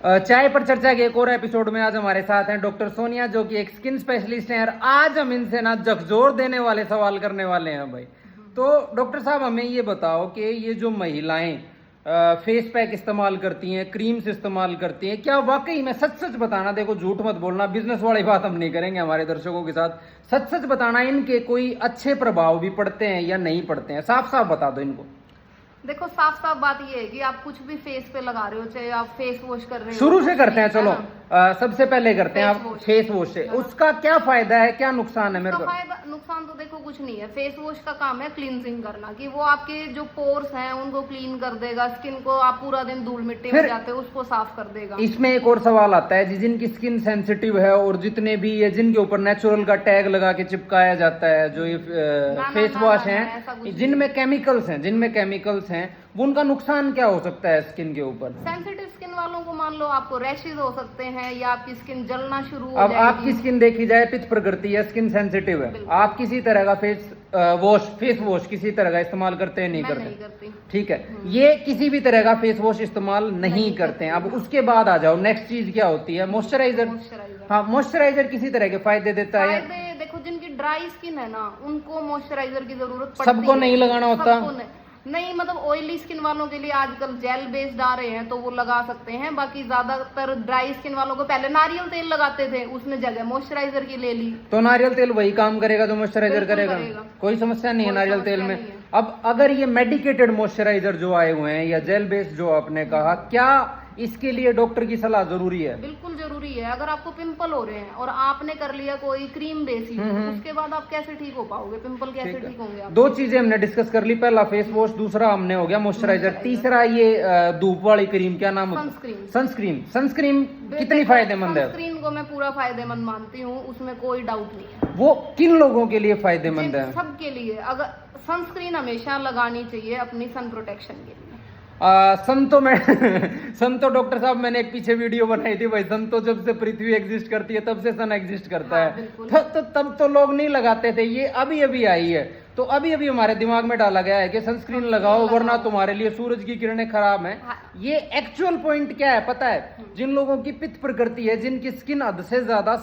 चाय पर चर्चा के एक और एपिसोड में आज हमारे साथ हैं डॉक्टर सोनिया, जो कि एक स्किन स्पेशलिस्ट हैं। और आज हम इनसे ना झकझोर देने वाले सवाल करने वाले हैं भाई। तो डॉक्टर साहब, हमें ये बताओ कि ये जो महिलाएं फेस पैक इस्तेमाल करती हैं, क्रीम्स इस्तेमाल करती हैं, क्या वाकई में, सच सच बताना, देखो झूठ मत बोलना, बिजनेस वाली बात हम नहीं करेंगे हमारे दर्शकों के साथ, सच सच बताना, इनके कोई अच्छे प्रभाव भी पड़ते हैं या नहीं पड़ते हैं? साफ साफ बता दो इनको। देखो, साफ साफ बात ये है कि आप कुछ भी फेस पे लगा रहे हो, चाहे आप फेस वॉश कर रहे हो, शुरू से करते हैं, चलो सबसे पहले करते हैं आप फेस वॉश से। हाँ। उसका क्या फायदा है, क्या नुकसान है मेरे को? नुकसान तो देखो कुछ नहीं है। फेस वॉश का काम है क्लींजिंग करना, कि वो आपके जो पोर्स हैं उनको क्लीन कर देगा। स्किन को आप पूरा दिन धूल मिट्टी में जाते हो उसको साफ कर देगा। इसमें एक और सवाल आता है जी, जिनकी स्किन सेंसिटिव है और जितने भी ये जिनके ऊपर नेचुरल का टैग लगा के चिपकाया जाता है, जो ये फेस वॉश है जिनमें केमिकल्स हैं, वो उनका नुकसान क्या हो सकता है स्किन के ऊपर? सेंसिटिव स्किन वालों को मान लो आपको रैशेज हो सकते हैं, या आपकी स्किन जलना शुरू हो अब जाएगी। आपकी स्किन देखी जाए पित्त प्रकृति है, स्किन सेंसिटिव है, आप किसी तरह का फेस वॉश किसी तरह का इस्तेमाल करते हैं? नहीं करते। ठीक है, ये किसी भी तरह का फेस वॉश इस्तेमाल नहीं करते हैं। अब उसके बाद आ जाओ, नेक्स्ट चीज क्या होती है? मॉइस्चराइजर। हाँ, मॉइस्चराइजर किसी तरह के फायदे देता है? देखो, जिनकी ड्राई स्किन है ना, उनको मॉइस्चराइजर की जरूरत पड़ती है। सबको नहीं लगाना होता? नहीं, मतलब ऑयली स्किन वालों के लिए आजकल जेल बेस्ड आ रहे हैं तो वो लगा सकते हैं। बाकी ज्यादातर ड्राई स्किन वालों को पहले नारियल तेल लगाते थे, उसने जगह मॉइस्चराइजर की ले ली। तो नारियल तेल वही काम करेगा जो मॉइस्चराइजर करेगा, कोई समस्या नहीं है नारियल तेल में। अब अगर ये मेडिकेटेड मॉइस्चराइजर जो आए हुए हैं या जेल बेस्ड जो आपने कहा, क्या इसके लिए डॉक्टर की सलाह जरूरी है? बिल्कुल जरूरी है। अगर आपको पिंपल हो रहे हैं और आपने कर लिया कोई क्रीम बेसी, उसके बाद आप कैसे ठीक हो पाओगे? पिंपल कैसे ठीक होंगे आप? दो चीजें हमने डिस्कस कर ली, पहला फेस वॉश, दूसरा हमने हो गया मॉइस्चराइजर, तीसरा ये धूप वाली क्रीम, क्या नाम? सनस्क्रीन कितनी फायदेमंद है? सनस्क्रीन को मैं पूरा फायदेमंद मानती हूँ, उसमें कोई डाउट नहीं है। वो किन लोगों के लिए फायदेमंद है? सबके लिए। अगर सनस्क्रीन हमेशा लगानी चाहिए अपनी सन प्रोटेक्शन के लिए। सन तो डॉक्टर साहब, मैंने एक पीछे वीडियो बनाई थी भाई, सन तो जब से पृथ्वी एग्जिस्ट करती है तब से सन एग्जिस्ट करता है। तब तो लोग नहीं लगाते थे, ये अभी अभी आई है। तो अभी अभी हमारे दिमाग में डाला गया है कि सनस्क्रीन लगाओ वरना तुम्हारे लिए सूरज की किरणें खराब हैं। ये एक्चुअल पॉइंट क्या है पता है? जिन लोगों की पित्त प्रकृति है, जिनकी स्किन हद से ज्यादा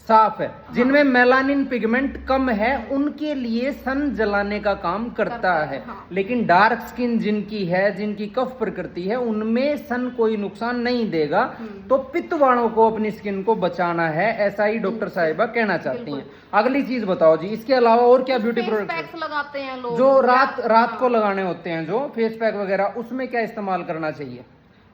साफ है, जिनमें मेलानिन पिगमेंट कम है, उनके लिए सन जलाने का काम करता है। लेकिन डार्क स्किन जिनकी है, जिनकी कफ प्रकृति है, उनमें सन कोई नुकसान नहीं देगा। तो पित्त वालों को अपनी स्किन को बचाना है, ऐसा ही डॉक्टर साहिबा कहना चाहती हैं। अगली चीज बताओ जी, इसके अलावा और क्या ब्यूटी प्रोडक्ट लगाते हैं लोग जो रात को लगाने होते हैं, जो फेस पैक वगैरह, उसमें क्या इस्तेमाल करना चाहिए?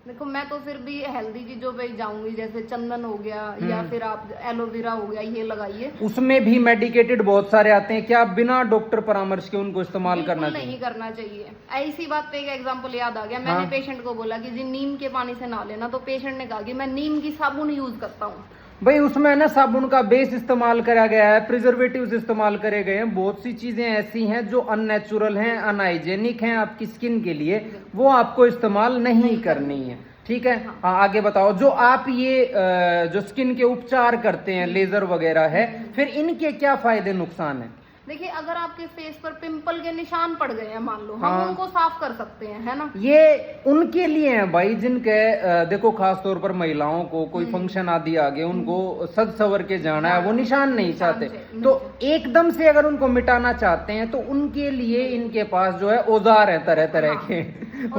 देखो, मैं तो फिर भी हेल्दी चीजों पे जाऊंगी, जैसे चंदन हो गया या फिर आप एलोवेरा हो गया, ये लगाइए। उसमें भी मेडिकेटेड बहुत सारे आते हैं, क्या बिना डॉक्टर परामर्श के उनको इस्तेमाल करना चाहिए? नहीं करना चाहिए। ऐसी बात पे एक एग्जांपल याद आ गया। मैंने पेशेंट को बोला कि जी नीम के पानी से नहा लेना, तो पेशेंट ने कहा कि मैं नीम की साबुन यूज करता हूँ। भाई, उसमें ना साबुन का बेस इस्तेमाल करा गया है, प्रिजर्वेटिव्स इस्तेमाल करे गए हैं, बहुत सी चीजें ऐसी हैं जो अननेचुरल हैं, अनहाइजेनिक हैं आपकी स्किन के लिए, वो आपको इस्तेमाल नहीं करनी है। ठीक है। हाँ, आगे बताओ। जो आप ये जो स्किन के उपचार करते हैं, लेजर वगैरह है, फिर इनके क्या फायदे नुकसान है? देखिए, अगर आपके फेस पर पिंपल के निशान पड़ गए हैं मान लो, हम उनको साफ कर सकते हैं, है ना? ये उनके लिए है भाई, जिनके देखो खास तौर पर महिलाओं को कोई फंक्शन आदि आ गए, उनको सज सवर के जाना है, वो निशान नहीं चाहते, तो एकदम से अगर उनको मिटाना चाहते हैं तो उनके लिए इनके पास जो है औजार है तरह तरह के।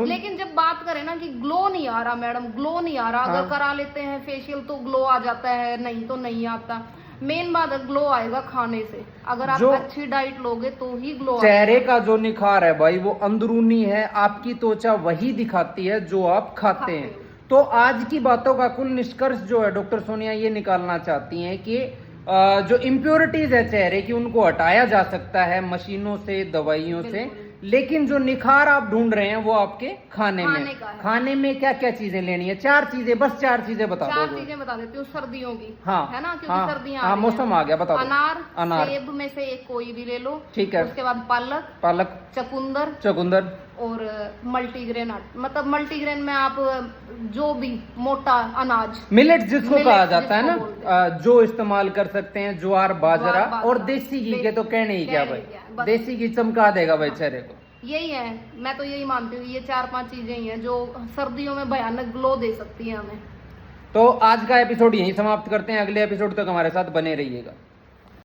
लेकिन जब बात करें ना कि ग्लो नहीं आ रहा मैडम, ग्लो नहीं आ रहा, अगर करा लेते हैं फेशियल तो ग्लो आ जाता है, नहीं तो नहीं आता। मेन बात है, ग्लो आएगा खाने से। अगर आप अच्छी डाइट लोगे तो ही ग्लो। चेहरे का जो निखार है भाई, वो अंदरूनी है, आपकी त्वचा वही दिखाती है जो आप खाते हैं। तो आज की बातों का कुल निष्कर्ष जो है डॉक्टर सोनिया ये निकालना चाहती हैं कि जो इम्प्योरिटीज है चेहरे की, उनको हटाया जा सकता है मशीनों से, दवाइयों से, लेकिन जो निखार आप ढूंढ रहे हैं वो आपके खाने में। खाने में क्या क्या चीजें लेनी है? 4 चीजें, बस 4 चीजें बता दो। 4 चीजें बता देती हूँ सर्दियों की। हाँ, है ना, क्योंकि सर्दियां हाँ, मौसम आ गया, बता दो। अनार, सेब में से एक कोई भी ले लो। ठीक है। उसके बाद पालक, चकुंदर और मल्टीग्रेन। मतलब मल्टीग्रेन में आप जो भी मोटा अनाज, मिलेट जिसको कहा जाता है ना, जो इस्तेमाल कर सकते हैं, ज्वार, बाजरा और देसी घी के तो कहने ही क्या भाई, देसी घी चमका देगा भाई चेहरे को। यही है, मैं तो यही मानती हूँ, ये 4-5 चीजें ही हैं जो सर्दियों में भयानक ग्लो दे सकती है हमें। तो आज का एपिसोड यहीं समाप्त करते हैं, अगले एपिसोड तक हमारे साथ बने रहिएगा।